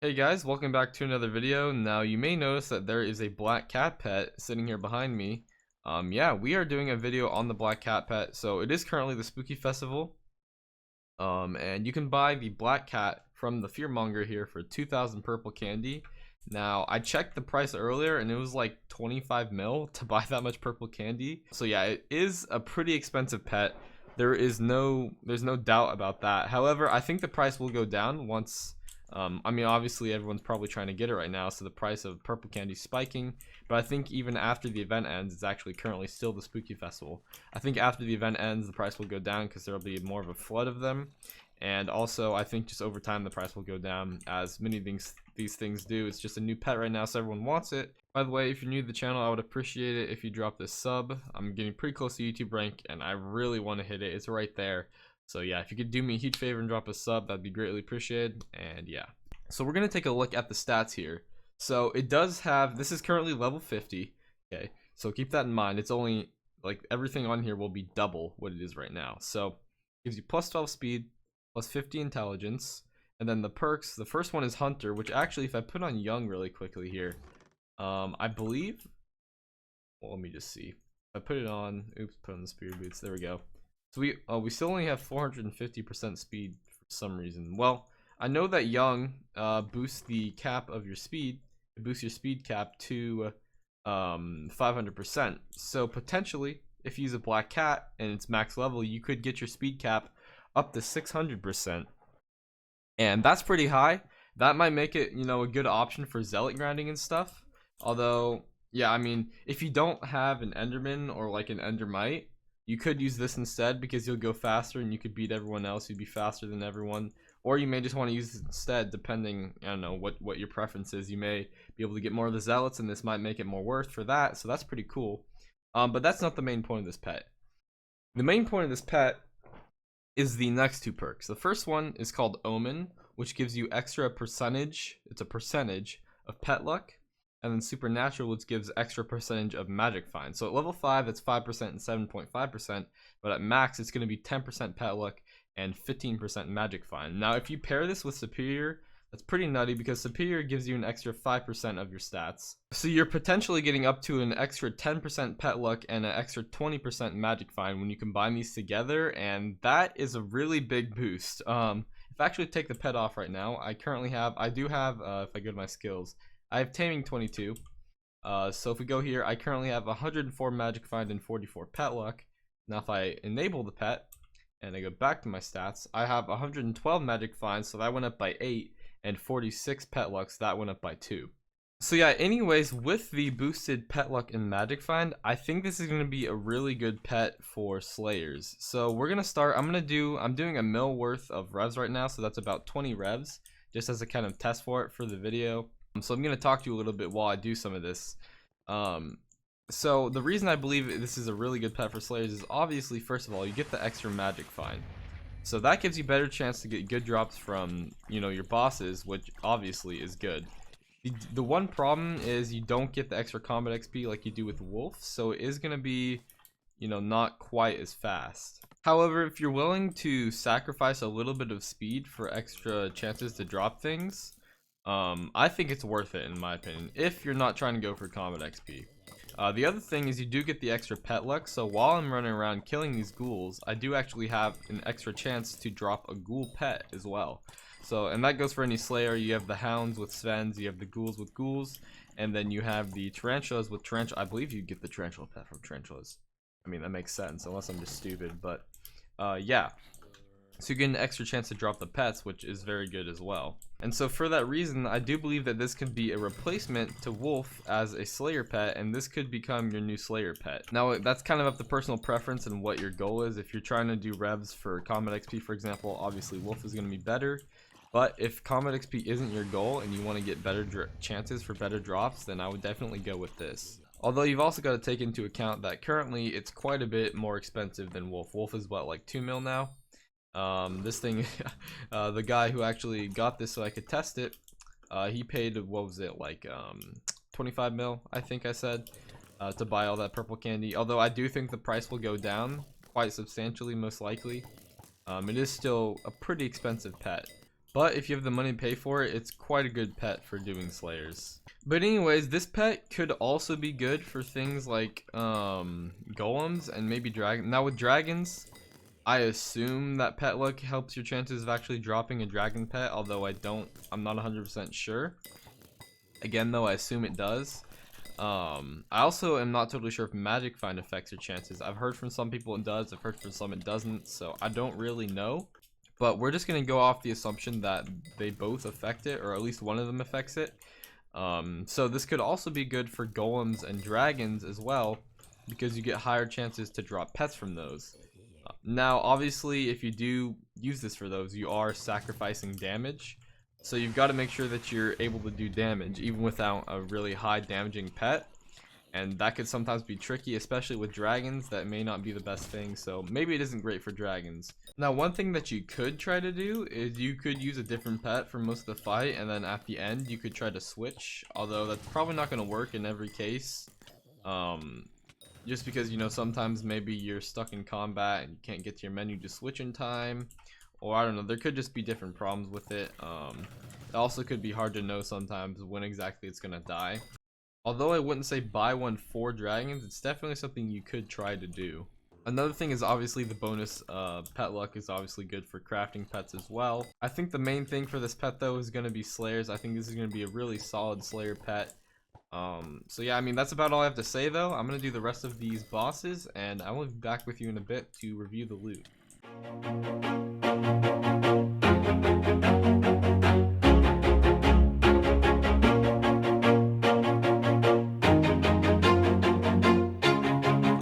Hey guys, welcome back to another video. Now you may notice that there is a black cat pet sitting here behind me. Yeah, we are doing a video on the black cat pet. So it is currently the Spooky Festival. And you can buy the black cat from the fearmonger here for 2,000 purple candy. Now I checked the price earlier and it was like 25 mil to buy that much purple candy. So yeah, it is a pretty expensive pet. There's no doubt about that. However, I think the price will go down once I mean, obviously everyone's probably trying to get it right now, so the price of purple candy is spiking. But I think even after the event ends, it's actually currently still the Spooky Festival. I think after the event ends, the price will go down because there will be more of a flood of them. And also, I think just over time, the price will go down, as many things these things do. It's just a new pet right now, so everyone wants it. By the way, if you're new to the channel, I would appreciate it if you drop this sub. I'm getting pretty close to YouTube rank, and I really want to hit it. It's right there. So yeah, if you could do me a huge favor and drop a sub, that'd be greatly appreciated. And yeah. So we're going to take a look at the stats here. So it does have, this is currently level 50. Okay, so keep that in mind. It's only, like, everything on here will be double what it is right now. So it gives you plus 12 speed, plus 50 intelligence. And then the perks, the first one is Hunter, which actually, if I put on Young really quickly here, I believe, well, let me just see. If I put it on, oops, put on the speed boots, there we go. So we still only have 450% speed for some reason. Well, I know that Young boosts the cap of your speed. It boosts your speed cap to 500%. So potentially, if you use a black cat and it's max level, you could get your speed cap up to 600%. And that's pretty high. That might make it, you know, a good option for zealot grinding and stuff. Although, yeah, I mean, if you don't have an Enderman or like an Endermite, you could use this instead because you'll go faster and you could beat everyone else. You'd be faster than everyone. Or you may just want to use it instead, depending, I don't know, what your preference is. You may be able to get more of the zealots, and this might make it more worth for that. So that's pretty cool. But that's not the main point of this pet. The main point of this pet is the next two perks. The first one is called Omen, which gives you extra percentage. It's a percentage of pet luck. And then Supernatural, which gives extra percentage of magic find. So at level 5, it's 5% and 7.5%. But at max, it's going to be 10% pet luck and 15% magic find. Now, if you pair this with Superior, that's pretty nutty because Superior gives you an extra 5% of your stats. So you're potentially getting up to an extra 10% pet luck and an extra 20% magic find when you combine these together, and that is a really big boost. If I actually take the pet off right now, I do have, if I go to my skills, I have Taming 22. So if we go here, I currently have 104 magic find and 44 pet luck. Now if I enable the pet, and I go back to my stats, I have 112 magic finds, so that went up by 8, and 46 pet lucks, that went up by 2. So yeah, anyways, with the boosted pet luck and magic find, I think this is going to be a really good pet for slayers. So we're going to start, I'm doing a mil worth of revs right now, so that's about 20 revs, just as a kind of test for it for the video. So I'm going to talk to you a little bit while I do some of this. So the reason I believe this is a really good pet for slayers is obviously, first of all, you get the extra magic find. So that gives you better chance to get good drops from, you know, your bosses, which obviously is good. The one problem is you don't get the extra combat XP like you do with Wolf, so it is going to be, you know, not quite as fast. However, if you're willing to sacrifice a little bit of speed for extra chances to drop things, I think it's worth it in my opinion, if you're not trying to go for combat XP. The other thing is you do get the extra pet luck, so while I'm running around killing these ghouls, I do actually have an extra chance to drop a ghoul pet as well. So, and that goes for any slayer. You have the hounds with Svens, you have the ghouls with ghouls, and then you have the tarantulas with tarantula. I believe you get the tarantula pet from tarantulas. I mean, that makes sense, unless I'm just stupid, but yeah. So you get an extra chance to drop the pets, which is very good as well. And so for that reason, I do believe that this could be a replacement to Wolf as a Slayer pet, and this could become your new Slayer pet. Now, that's kind of up to personal preference and what your goal is. If you're trying to do revs for combat XP, for example, obviously Wolf is going to be better. But if combat XP isn't your goal and you want to get better chances for better drops, then I would definitely go with this. Although you've also got to take into account that currently it's quite a bit more expensive than Wolf. Wolf is what, like 2 mil now? This thing, the guy who actually got this so I could test it, he paid, what was it, like 25 mil, I think I said, to buy all that purple candy. Although I do think the price will go down quite substantially, most likely. It is still a pretty expensive pet. but if you have the money to pay for it, it's quite a good pet for doing slayers. But anyways, this pet could also be good for things like golems and maybe dragon. Now with dragons, I assume that pet luck helps your chances of actually dropping a dragon pet, although I'm not 100% sure. Again though, I assume it does. I also am not totally sure if magic find affects your chances. I've heard from some people it does, I've heard from some it doesn't, so I don't really know. But we're just going to go off the assumption that they both affect it, or at least one of them affects it. So this could also be good for golems and dragons as well, because you get higher chances to drop pets from those. Now obviously if you do use this for those, you are sacrificing damage. So you've got to make sure that you're able to do damage even without a really high damaging pet. And that could sometimes be tricky, especially with dragons. That may not be the best thing, so maybe it isn't great for dragons. Now one thing that you could try to do is you could use a different pet for most of the fight, and then at the end you could try to switch, although that's probably not going to work in every case. Just because, you know, sometimes maybe you're stuck in combat and you can't get to your menu to switch in time. Or I don't know, there could just be different problems with it. It also could be hard to know sometimes when exactly it's gonna die. Although I wouldn't say buy one for dragons, it's definitely something you could try to do. Another thing is obviously the bonus pet luck is obviously good for crafting pets as well. I think the main thing for this pet though is gonna be slayers. I think this is gonna be a really solid slayer pet. So yeah, I mean that's about all I have to say though. I'm gonna do the rest of these bosses and I will be back with you in a bit to review the loot.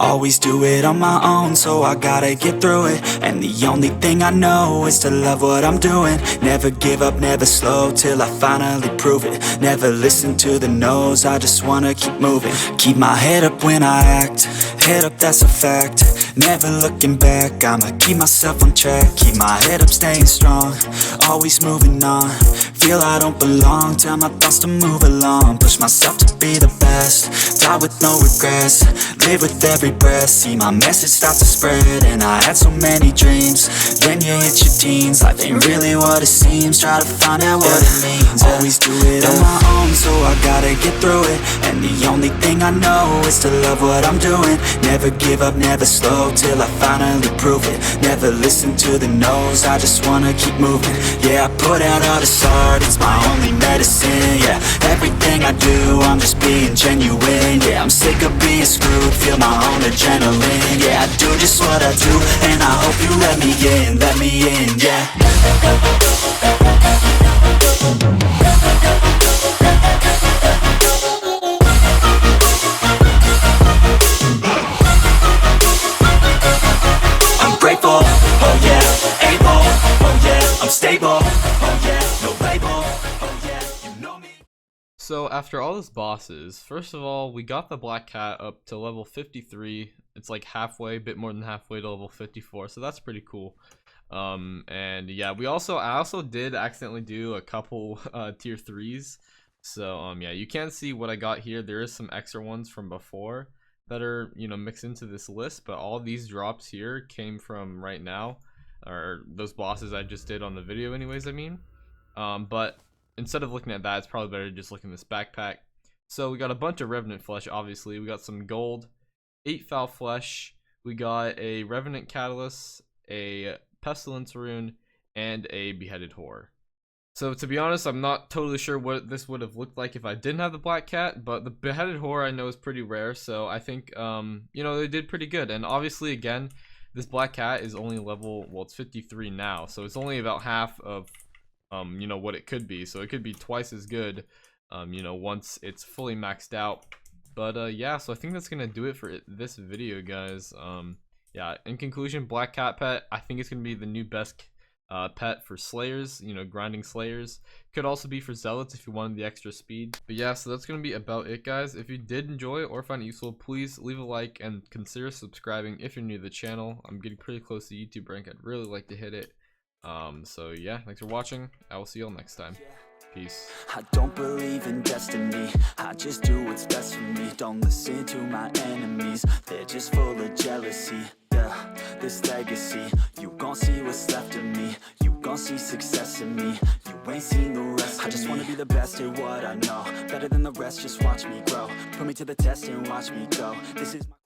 Always do it on my own, so I gotta get through it. And the only thing I know is to love what I'm doing. Never give up, never slow, till I finally prove it. Never listen to the no's, I just wanna keep moving. Keep my head up when I act, head up, that's a fact. Never looking back, I'ma keep myself on track. Keep my head up, staying strong, always moving on. Feel I don't belong, tell my thoughts to move along. Push myself to be the best, die with no regrets. Live with every breath, see my message start to spread. And I had so many dreams, then you hit your teens. Life ain't really what it seems, try to find out what it means. Always do it on my own, so I gotta get through it. And the only thing I know is to love what I'm doing. Never give up, never slow, till I finally prove it. Never listen to the no's, I just wanna keep moving. Yeah, I put out all this art, it's my only medicine. Yeah, everything I do, I'm just being genuine. Yeah, I'm sick of being screwed, feel my own adrenaline. Yeah, I do just what I do, and I hope you let me in, yeah. I'm grateful, oh yeah, able, oh yeah, I'm stable, oh yeah, no label, oh yeah, you know me. So after all those bosses, first of all, we got the black cat up to level 53. It's like halfway, a bit more than halfway to level 54, so that's pretty cool. And yeah, I also did accidentally do a couple tier 3s. So yeah, you can see what I got here. There is some extra ones from before that are, you know, mixed into this list, but all these drops here came from right now, or those bosses I just did on the video anyways, I mean. But instead of looking at that, it's probably better to just look in this backpack. So we got a bunch of revenant flesh, obviously. We got some gold, 8 foul flesh, we got a revenant catalyst, a pestilence rune, and a beheaded whore. So to be honest, I'm not totally sure what this would have looked like if I didn't have the black cat, but the beheaded whore I know is pretty rare, so I think you know, they did pretty good. And obviously again, this black cat is only level, well, it's 53 now, so it's only about half of you know, what it could be. So it could be twice as good, you know, once it's fully maxed out. But yeah, so I think that's gonna do it for this video, guys. Yeah, in conclusion, black cat pet, I think it's gonna be the new best pet for slayers, you know, grinding slayers. Could also be for zealots if you wanted the extra speed. But yeah, so that's gonna be about it, guys. If you did enjoy it or find it useful, please leave a like and consider subscribing if you're new to the channel. I'm getting pretty close to YouTube rank, I'd really like to hit it. So yeah, thanks for watching. I will see you all next time. Peace. I don't believe in destiny, I just do what's best for me. Don't listen to my enemies, they're just full of jealousy. Yeah, this legacy, you gon' see what's left of me. You gon' see success in me. ain't seen the rest. I just wanna be the best at what I know, better than the rest, just watch me grow. Put me to the test and watch me go. This is my